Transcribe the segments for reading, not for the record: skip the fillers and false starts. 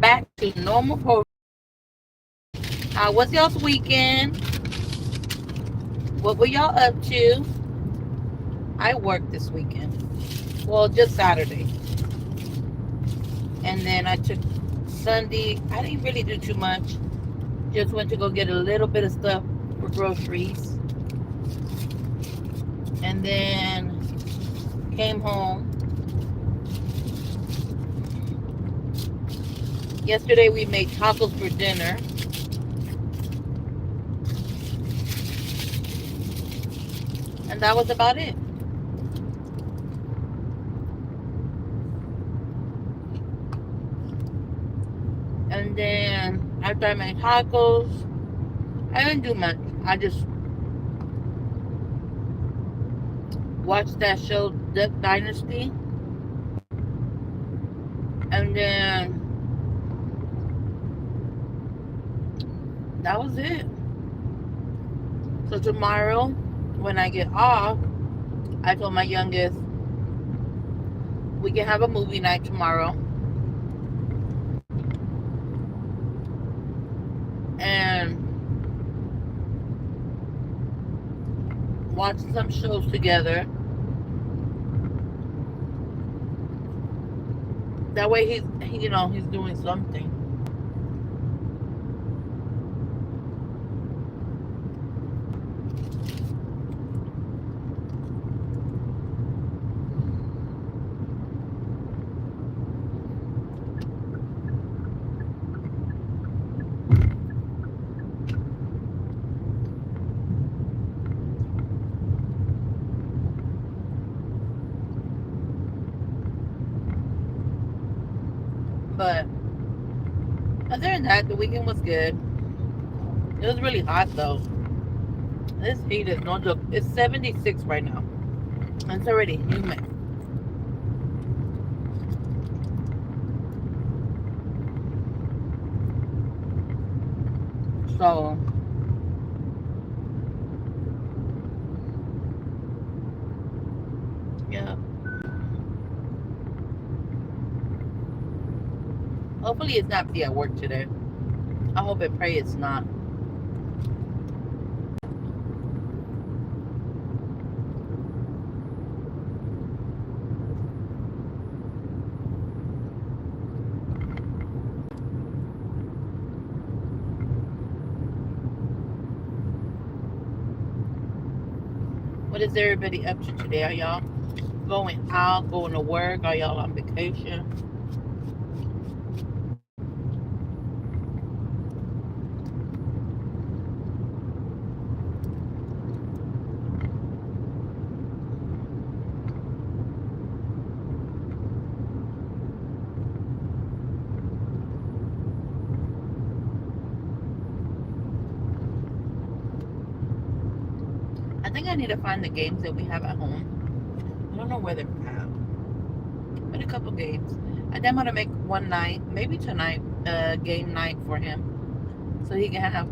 back to normal program. How was y'all's weekend? What were y'all up to? I worked this weekend. Well, just Saturday. And then I took Sunday. I didn't really do too much. Just went to go get a little bit of stuff for groceries. And then came home. Yesterday we made tacos for dinner. And that was about it. And then after I made tacos, I didn't do much. I just watched that show, Duck Dynasty. And then that was it. So tomorrow, when I get off, I told my youngest, we can have a movie night tomorrow. And watch some shows together. That way he's doing something. But other than that, the weekend was good. It was really hot though. This heat is no joke. It's 76 right now. It's already humid. So yeah. Hopefully it's not be at work today. I hope and pray it's not. What is everybody up to today? Are y'all going out, going to work? Are y'all on vacation? I think I need to find the games that we have at home. I don't know where they're at. But a couple games. I think I'm gonna make one night, maybe tonight, game night for him, so he can have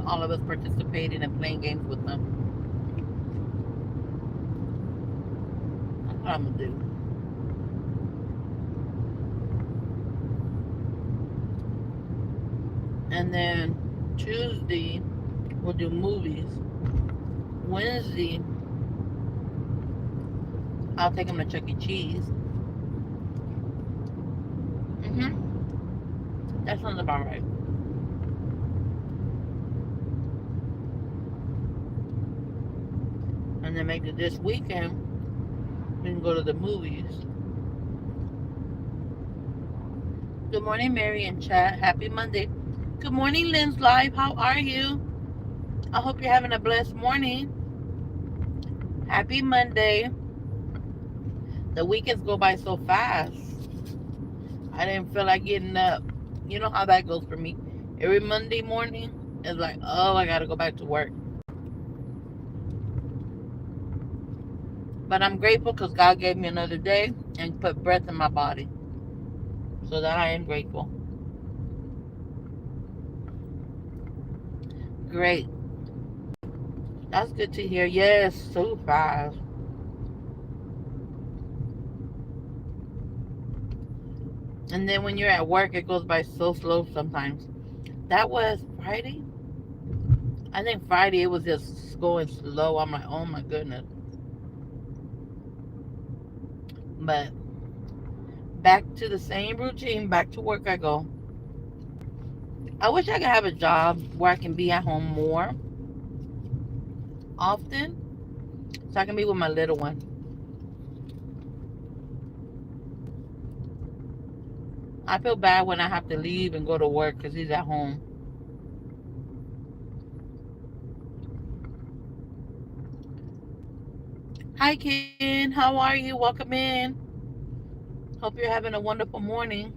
all of us participating and playing games with them. That's what I'm gonna do. And then Tuesday we'll do movies. Wednesday I'll take him to Chuck E. Cheese. That sounds about right. And then maybe this weekend we can go to the movies. Good morning, Mary and chat. Happy Monday. Good morning, Lynn's Live. How are you? I hope you're having a blessed morning. Happy Monday. The weekends go by so fast. I didn't feel like getting up. You know how that goes for me. Every Monday morning, it's like, oh, I got to go back to work. But I'm grateful because God gave me another day and put breath in my body. So that I am grateful. Great. That's good to hear. Yes, so fast. And then when you're at work, it goes by so slow sometimes. That was Friday. I think Friday it was just going slow. I'm like, oh my goodness. But back to the same routine, back to work I go. I wish I could have a job where I can be at home more often so I can be with my little one. I feel bad when I have to leave and go to work because he's at home. Hi, Ken. How are you? Welcome in. Hope you're having a wonderful morning.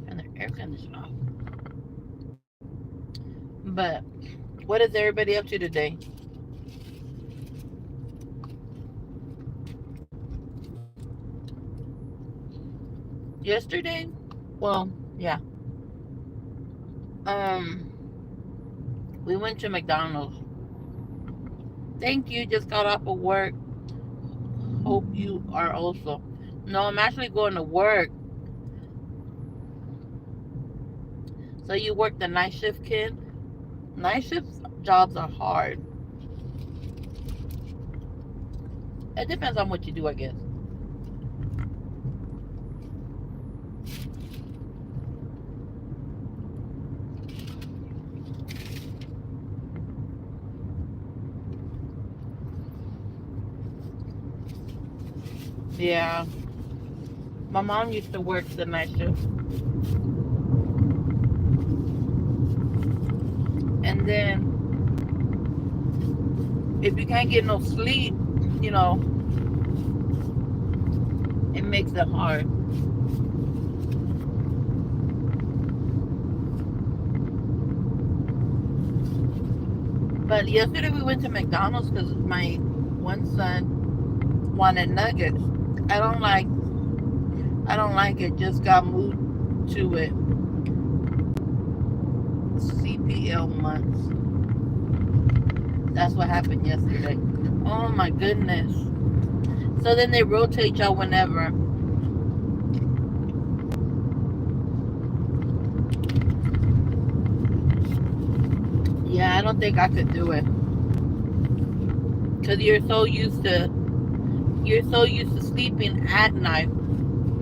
And the air conditioner off. But what is everybody up to today? Yesterday? Well, yeah. Um, we went to McDonald's. Thank you. Just got off of work. Hope you are also. No, I'm actually going to work. So you work the night shift, kid? Night shift jobs are hard. It depends on what you do, I guess. Yeah. My mom used to work the night shift. And then if you can't get no sleep, you know, it makes it hard. But yesterday we went to McDonald's because my one son wanted nuggets. I don't like I don't like it. Just got moved to it. CPL months. That's what happened yesterday. Oh my goodness. So then they rotate y'all whenever. Yeah, I don't think I could do it. Cause you're so used to sleeping at night.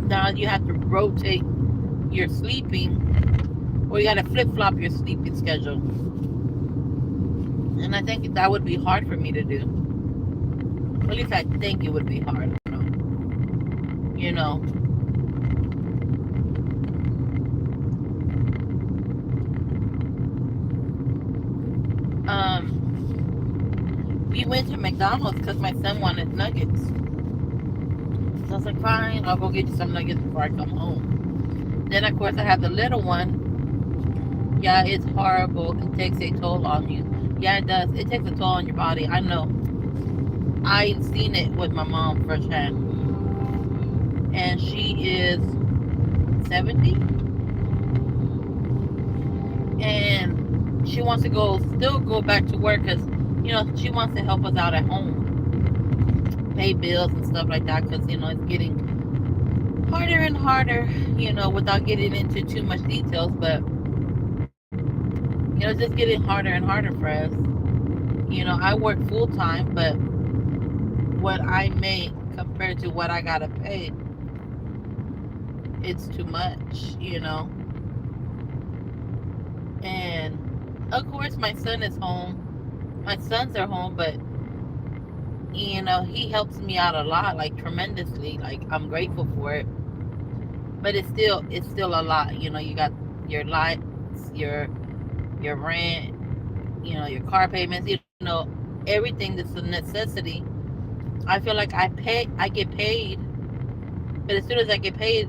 Now you have to rotate your sleeping, or you got to flip flop your sleeping schedule. And I think that would be hard for me to do. At least I think it would be hard. You know. We went to McDonald's because my son wanted nuggets. So I was like, fine, I'll go get you some nuggets before I come home. Then of course I have the little one. Yeah, it's horrible. It takes a toll on you. Yeah, it does. It takes a toll on your body. I know. I've seen it with my mom firsthand. And she is 70. And she wants to still go back to work because, she wants to help us out at home. Pay bills and stuff like that because, it's getting harder and harder, without getting into too much details. But, it's just getting harder and harder for us. I work full time, but what I make compared to what I gotta pay, it's too much. And of course, my son is home. My sons are home, but he helps me out a lot, like tremendously. Like I'm grateful for it, but it's still a lot. You got your lights, your rent, your car payments. Everything that's a necessity. I feel like I get paid, but as soon as I get paid,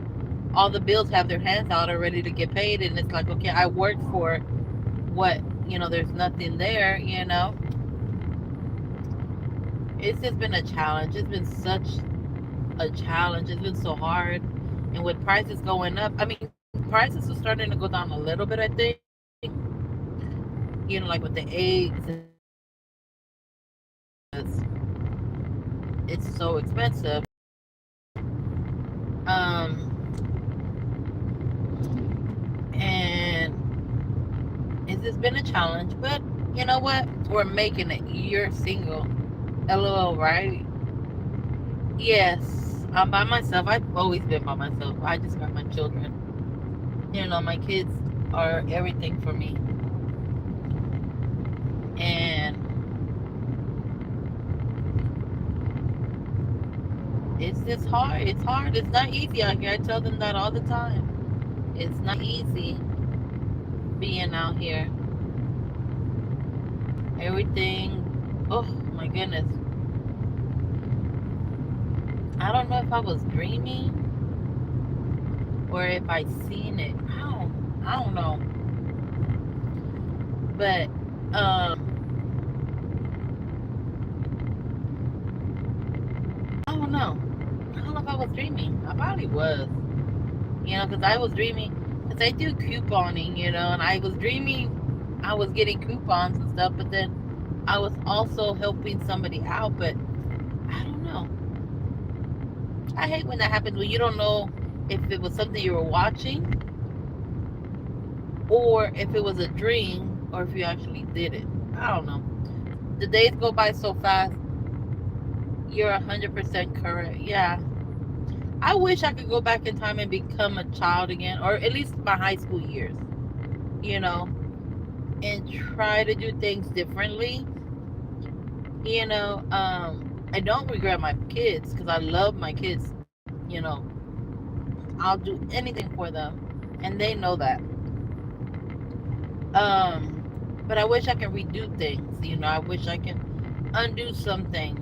all the bills have their hands out already to get paid, and it's like, okay, I worked for what, there's nothing there. It's just been a challenge. It's been such a challenge. It's been so hard. And with prices going up, I mean, prices are starting to go down a little bit, I think. like with the eggs and because it's so expensive. And it's just been a challenge, but you know what? We're making it. You're single. LOL, right? Yes, I'm by myself. I've always been by myself. I just got my children. My kids are everything for me. And it's just hard. It's hard. It's not easy out here. I tell them that all the time. It's not easy being out here. Everything. Oh my goodness. I don't know if I was dreaming or if I seen it. I don't know. But I don't know. I don't know if I was dreaming. I probably was. Because I was dreaming. Because I do couponing, and I was dreaming I was getting coupons and stuff, but then I was also helping somebody out. But I don't know. I hate when that happens when you don't know if it was something you were watching or if it was a dream or if you actually did it. I don't know. The days go by so fast. You're 100% correct. Yeah. I wish I could go back in time and become a child again, or at least my high school years, you know, and try to do things differently. I don't regret my kids because I love my kids. I'll do anything for them, and they know that. But I wish I could redo things. I wish I can undo some things.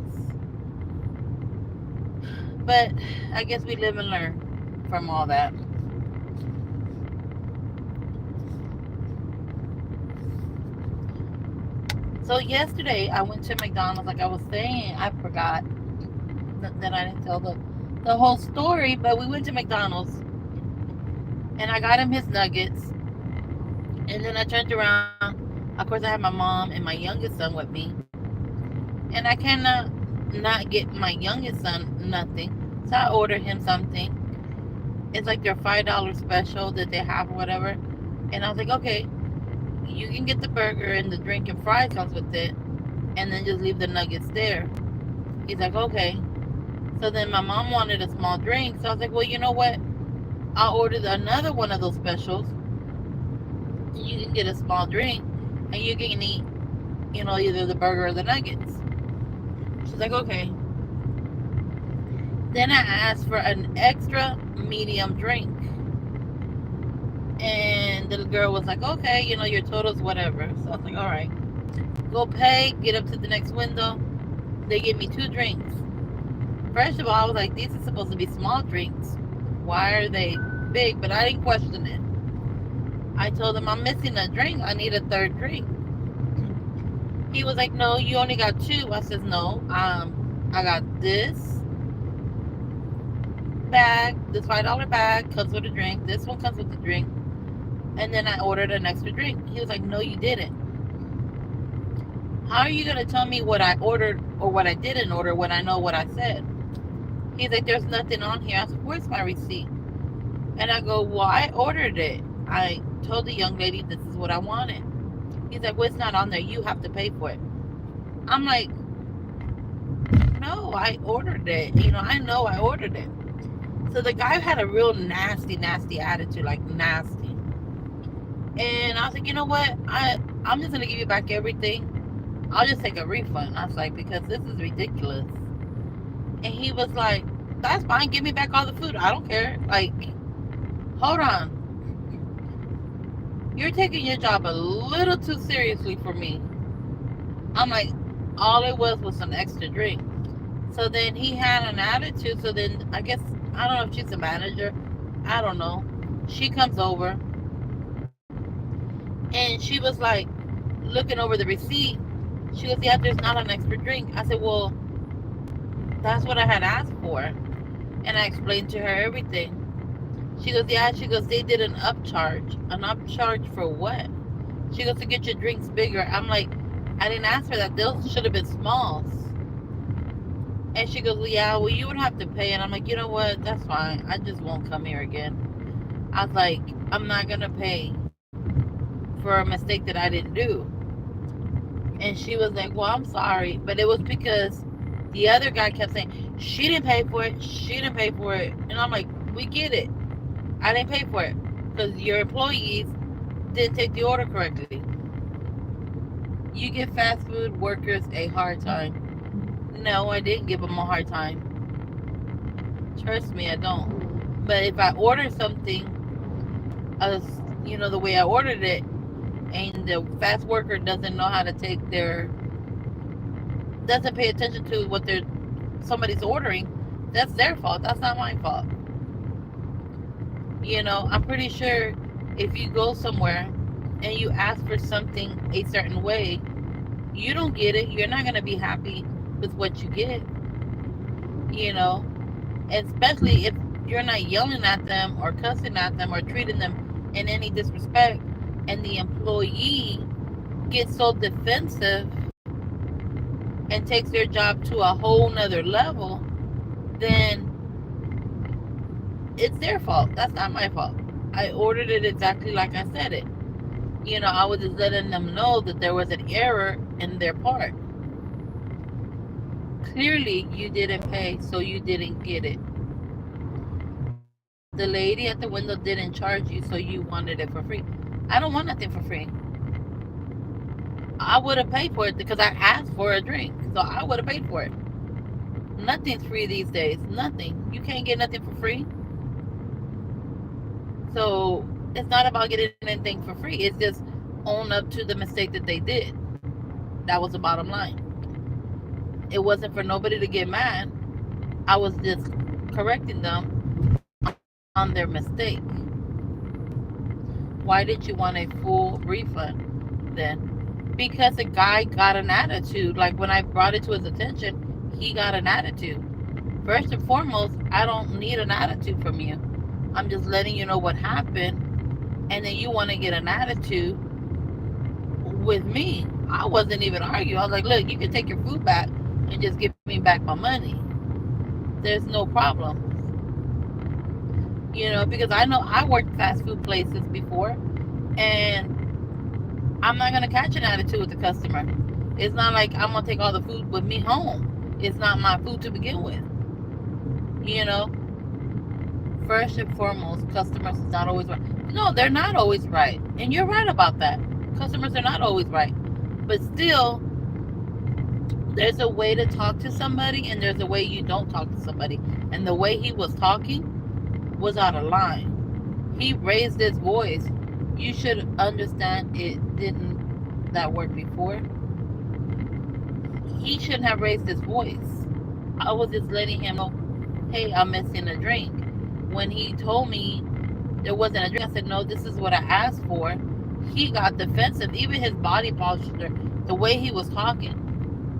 But I guess we live and learn from all that. So yesterday I went to McDonald's, like I was saying. I forgot that I didn't tell the whole story, but we went to McDonald's and I got him his nuggets. And then I turned around. Of course, I had my mom and my youngest son with me, and I cannot not get my youngest son nothing. So I ordered him something. It's like their $5 special that they have or whatever. And I was like, okay, you can get the burger and the drink and fries comes with it, and then just leave the nuggets there. He's like, okay. So then my mom wanted a small drink, so I was like, well, you know what? I'll order another one of those specials. You can get a small drink, and you can eat, either the burger or the nuggets. She's like, okay. Then I asked for an extra medium drink. And the girl was like, okay, your total's whatever. So I was like, all right. Go pay, get up to the next window. They give me 2 drinks. First of all, I was like, these are supposed to be small drinks. Why are they big? But I didn't question it. I told him, I'm missing a drink. I need a third drink. He was like, no, you only got 2. I said, no, I got this bag, this $5 bag comes with a drink. This one comes with a drink. And then I ordered an extra drink. He was like, no, you didn't. How are you going to tell me what I ordered or what I didn't order when I know what I said? He's like, there's nothing on here. I said, where's my receipt? And I go, well, I ordered it. I told the young lady this is what I wanted. He's like, well, it's not on there. You have to pay for it. I'm like, no, I ordered it. I know I ordered it. So the guy had a real nasty, nasty attitude, like nasty. And I was like, you know what? I'm just going to give you back everything. I'll just take a refund. I was like, because this is ridiculous. And he was like, that's fine. Give me back all the food. I don't care. Like, hold on. You're taking your job a little too seriously for me. I'm like, all it was an extra drink. So then he had an attitude. So then I guess, I don't know if she's a manager. I don't know. She comes over. And she was like, looking over the receipt. She goes, yeah, there's not an extra drink. I said, well, that's what I had asked for. And I explained to her everything. She goes, yeah. She goes, they did an upcharge. An upcharge for what? She goes, to get your drinks bigger. I'm like, I didn't ask for that. Those should have been smalls. And she goes, well, yeah, well, you would have to pay. And I'm like, you know what? That's fine. I just won't come here again. I was like, I'm not going to pay for a mistake that I didn't do. And she was like, well, I'm sorry. But it was because the other guy kept saying, she didn't pay for it. She didn't pay for it. And I'm like, we get it. I didn't pay for it because your employees didn't take the order correctly. You give fast food workers a hard time. No, I didn't give them a hard time. Trust me, I don't. But if I order something, as the way I ordered it, and the fast worker doesn't know how to doesn't pay attention to what somebody's ordering, that's their fault. That's not my fault. I'm pretty sure if you go somewhere and you ask for something a certain way, you don't get it, you're not going to be happy with what you get, you know, especially if you're not yelling at them or cussing at them or treating them in any disrespect, and the employee gets so defensive and takes their job to a whole nother level, then it's their fault. That's not my fault. I ordered it exactly like I said it. I was just letting them know that there was an error in their part. Clearly, you didn't pay, so you didn't get it. The lady at the window didn't charge you, so you wanted it for free. I don't want nothing for free. I would have paid for it because I asked for a drink, so I would have paid for it. Nothing's free these days. Nothing. You can't get nothing for free. So it's not about getting anything for free. It's just own up to the mistake that they did. That was the bottom line. It wasn't for nobody to get mad. I was just correcting them on their mistake. Why did you want a full refund then? Because the guy got an attitude. Like when I brought it to his attention, he got an attitude. First and foremost, I don't need an attitude from you. I'm just letting you know what happened. And then you want to get an attitude with me. I wasn't even arguing. I was like, look, you can take your food back and just give me back my money. There's no problem. Because I know I worked fast food places before, and I'm not going to catch an attitude with the customer. It's not like I'm going to take all the food with me home. It's not my food to begin with. First and foremost, customers is not always right. No, they're not always right. And you're right about that. Customers are not always right. But still, there's a way to talk to somebody and there's a way you don't talk to somebody. And the way he was talking was out of line. He raised his voice. You should understand it didn't that work before. He shouldn't have raised his voice. I was just letting him know, hey, I'm missing a drink. When he told me there wasn't a drink, I said, no, this is what I asked for. He got defensive. Even his body posture, the way he was talking.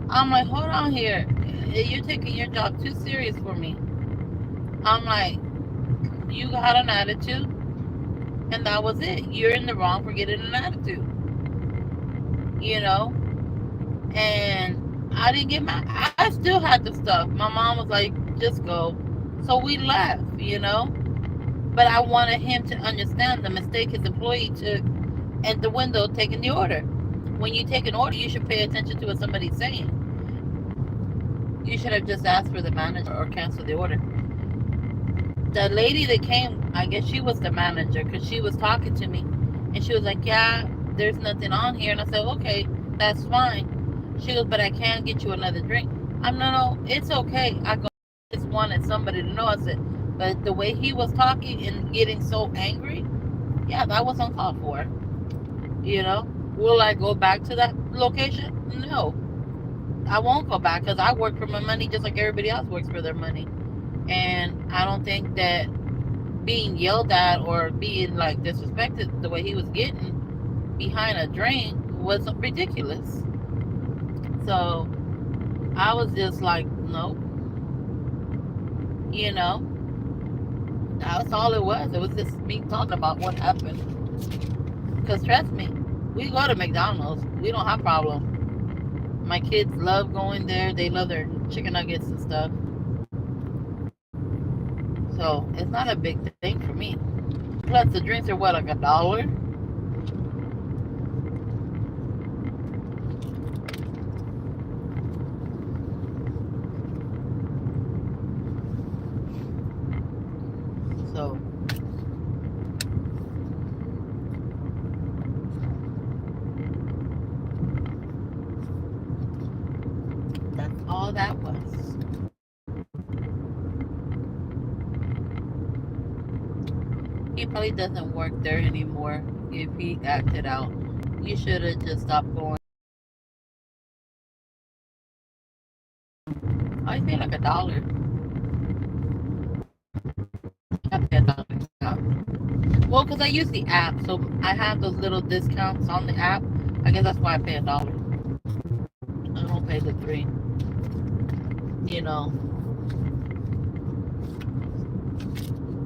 I'm like, hold on here. You're taking your job too serious for me. I'm like, you got an attitude, and that was it. You're in the wrong for getting an attitude. And I didn't get mad. I still had the stuff. My mom was like, just go. So we left, But I wanted him to understand the mistake his employee took at the window taking the order. When you take an order, you should pay attention to what somebody's saying. You should have just asked for the manager or cancel the order. The lady that came, I guess she was the manager because she was talking to me. And she was like, yeah, there's nothing on here. And I said, okay, that's fine. She goes, but I can't get you another drink. No, it's okay. I just wanted somebody to know. I said, but the way he was talking and getting so angry, yeah, that was uncalled for. Will I go back to that location? No, I won't go back because I work for my money just like everybody else works for their money. And I don't think that being yelled at or being like disrespected the way he was getting behind a drink was ridiculous. So I was just like, nope. That's all it was. It was just me talking about what happened. Because trust me, We go to McDonald's. We don't have problem. My kids love going there. They love their chicken nuggets and stuff. So it's not a big thing for me. Plus the drinks are what, like $1? So that's all that was. He probably doesn't work there anymore if he acted out. You should have just stopped going. I pay like $1. I pay $1. Well, because I use the app, so I have those little discounts on the app. I guess that's why I pay $1. I don't pay the 3. You know,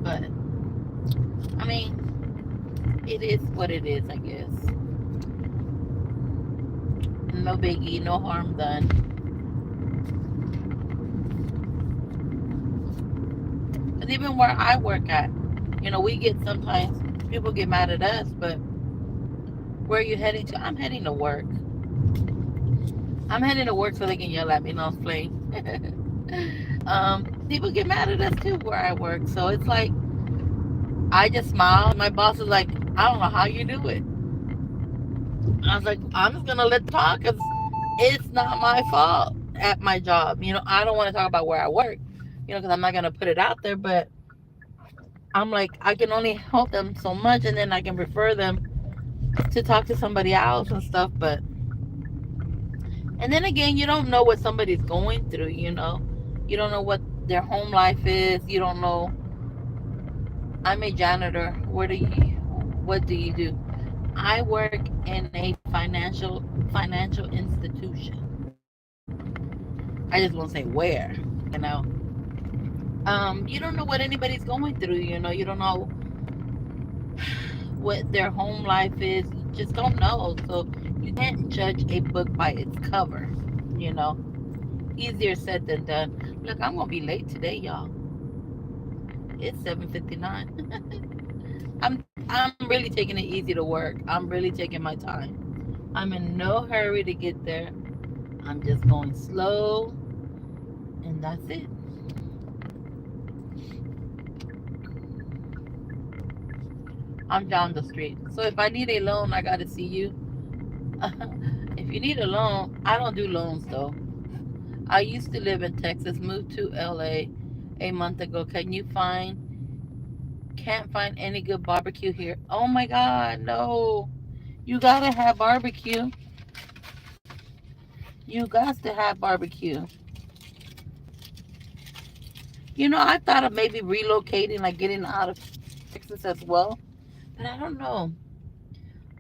but I mean, it is what it is, I guess. No biggie, no harm done. Because even where I work at, we get sometimes people get mad at us, but where are you heading to? I'm heading to work. I'm heading to work so they can yell at me. No, I was playing. People get mad at us too where I work. So it's like, I just smile. My boss is like, I don't know how you do it. I was like, I'm just going to let talk because it's not my fault at my job. I don't want to talk about where I work, because I'm not going to put it out there. But I'm like, I can only help them so much, and then I can refer them to talk to somebody else and stuff. But and then again, you don't know what somebody's going through. You don't know what their home life is. You don't know. I'm a janitor. What do you do? I work in a financial institution. I just won't say where. You know. You don't know what anybody's going through. You don't know what their home life is. You just don't know. So you can't judge a book by its cover. You know, easier said than done. Look, I'm gonna be late today, y'all. It's 7:59. I'm really taking it easy to work. I'm really taking my time. I'm in no hurry to get there. I'm just going slow, and that's it. I'm down the street. So if I need a loan, I gotta see you. If you need a loan, I don't do loans though. I used to live in Texas, moved to LA a month ago. Can't find any good barbecue here. Oh my God, no. You gotta have barbecue. You got to have barbecue. I thought of maybe relocating, like getting out of Texas as well. But I don't know.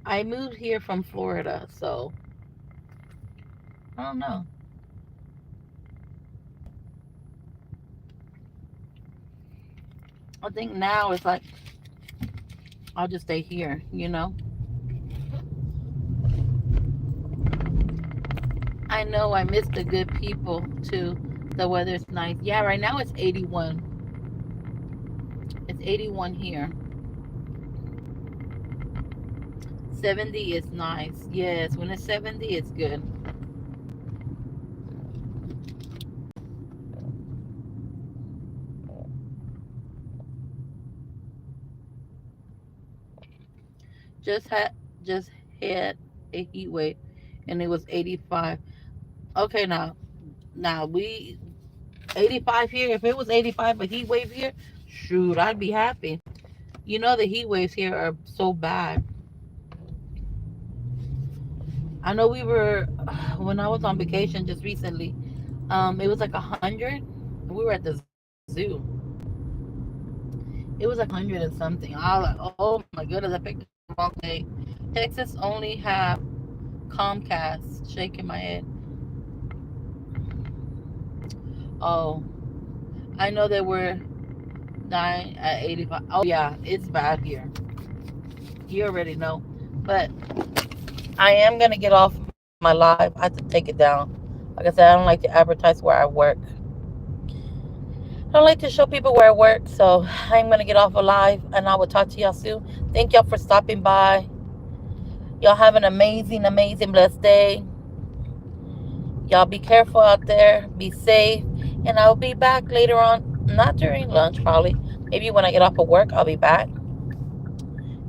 I moved here from Florida, so I don't know. I think now it's like I'll just stay here. I know I miss the good people too. The weather's nice. Yeah, right now it's 81. It's 81 here. 70 is nice. Yes, when it's 70, it's good. Just had just had a heat wave, and it was 85. Okay, now we 85 here. If it was 85 a heat wave here, shoot, I'd be happy. The heat waves here are so bad. I know we were when I was on vacation just recently. It was like 100. We were at the zoo. It was like 100 and something. I was like, oh my goodness, I picked the wrong day. Texas only have Comcast. Shaking my head. Oh, I know they were 9 at 85. Oh yeah, it's bad here. You already know. But I am going to get off my live. I have to take it down. Like I said, I don't like to advertise where I work. I don't like to show people where I work. So I'm going to get off a live and I will talk to y'all soon. Thank y'all for stopping by. Y'all have an amazing, amazing, blessed day. Y'all be careful out there. Be safe. And I'll be back later on. Not during lunch, probably. Maybe when I get off of work, I'll be back.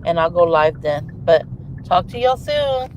And I'll go live then. But talk to y'all soon.